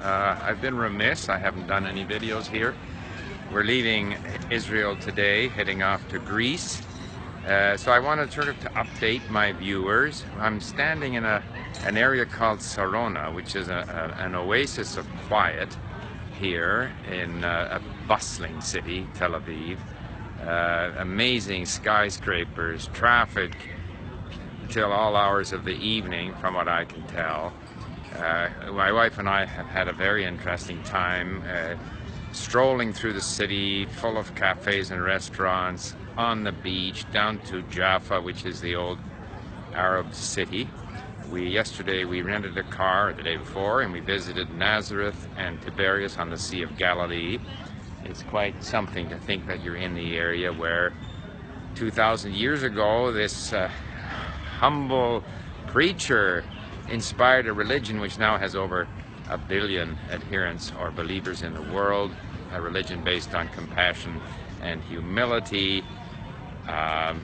I've been remiss. I haven't done any videos here. We're leaving Israel today, heading off to Greece. So I wanted sort of to update my viewers. I'm standing in an area called Sarona, which is an oasis of quiet here in a bustling city, Tel Aviv. Amazing skyscrapers, traffic till all hours of the evening, from what I can tell. My wife and I have had a very interesting time strolling through the city, full of cafes and restaurants, on the beach, down to Jaffa, which is the old Arab city. Yesterday we rented a car, the day before, and we visited Nazareth and Tiberias on the Sea of Galilee. It's quite something to think that you're in the area where 2,000 years ago this humble preacher inspired a religion which now has over 1 billion adherents or believers in the world, a religion based on compassion and humility,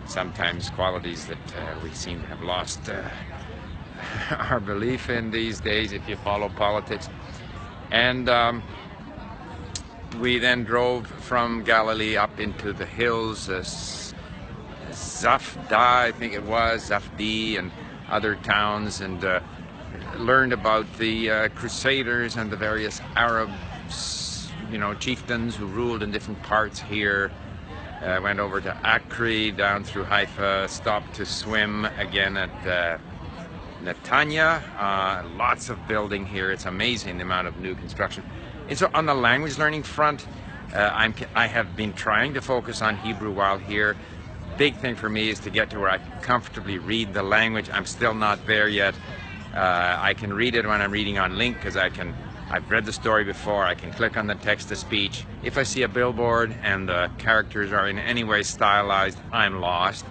sometimes qualities that we seem to have lost our belief in these days if you follow politics. And we then drove from Galilee up into the hills, Zafda, I think it was, Zafdi, and other towns, and learned about the Crusaders and the various Arab, chieftains who ruled in different parts here. Went over to Acre, down through Haifa, stopped to swim again at Netanya. Lots of building here. It's amazing the amount of new construction. And so on the language learning front, I have been trying to focus on Hebrew while here. Big thing for me is to get to where I can comfortably read the language. I'm still not there yet. I can read it when I'm reading on link because I've read the story before. I can click on the text-to-speech. If I see a billboard and the characters are in any way stylized, I'm lost.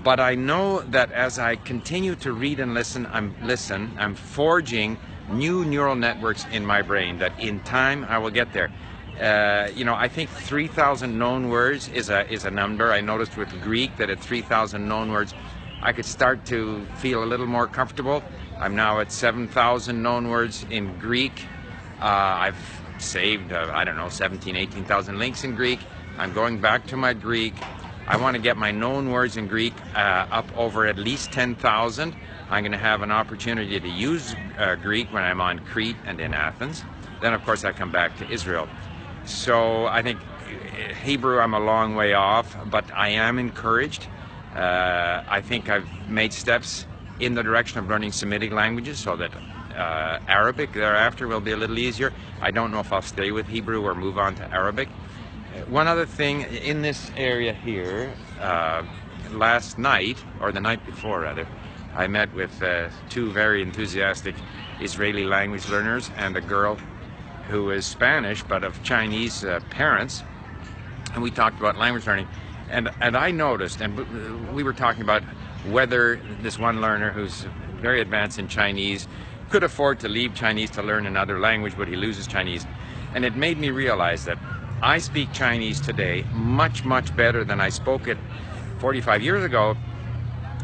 But I know that as I continue to read and listen, I'm forging new neural networks in my brain that in time I will get there. I think 3,000 known words is a number. I noticed with Greek that at 3,000 known words I could start to feel a little more comfortable. I'm now at 7,000 known words in Greek. I've saved, 18,000 links in Greek. I'm going back to my Greek. I want to get my known words in Greek up over at least 10,000. I'm going to have an opportunity to use Greek when I'm on Crete and in Athens. Then, of course, I come back to Israel. So I think Hebrew, I'm a long way off, but I am encouraged. I think I've made steps in the direction of learning Semitic languages so that Arabic thereafter will be a little easier. I don't know if I'll stay with Hebrew or move on to Arabic. One other thing, in this area here, last night, or the night before rather, I met with two very enthusiastic Israeli language learners and a girl who is Spanish but of Chinese parents, and we talked about language learning. And I noticed, and we were talking about whether this one learner who's very advanced in Chinese could afford to leave Chinese to learn another language, but he loses Chinese. And it made me realize that I speak Chinese today much, much better than I spoke it 45 years ago,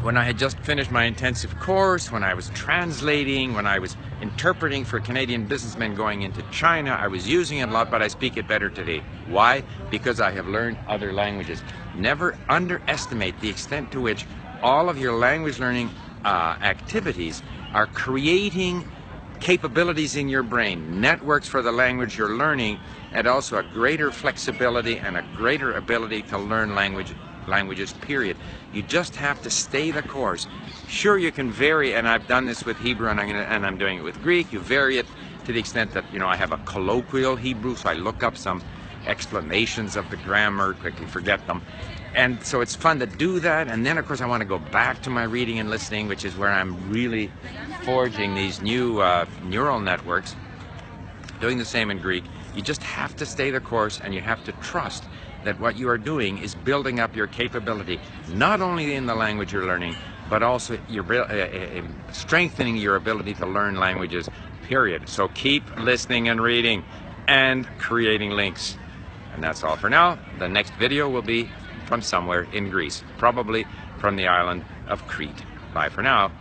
when I had just finished my intensive course, when I was translating, when I was interpreting for Canadian businessmen going into China. I was using it a lot, but I speak it better today. Why? Because I have learned other languages. Never underestimate the extent to which all of your language learning activities are creating capabilities in your brain, networks for the language you're learning, and also a greater flexibility and a greater ability to learn languages, period. You just have to stay the course. Sure, you can vary, and I've done this with Hebrew, and I'm doing it with Greek. You vary it to the extent that, I have a colloquial Hebrew, so I look up some explanations of the grammar, quickly forget them. And so it's fun to do that, and then of course I want to go back to my reading and listening, which is where I'm really forging these new neural networks. Doing the same in Greek. You just have to stay the course, and you have to trust that what you are doing is building up your capability, not only in the language you're learning, but also strengthening your ability to learn languages, period. So keep listening and reading and creating links. And that's all for now. The next video will be from somewhere in Greece, probably from the island of Crete. Bye for now.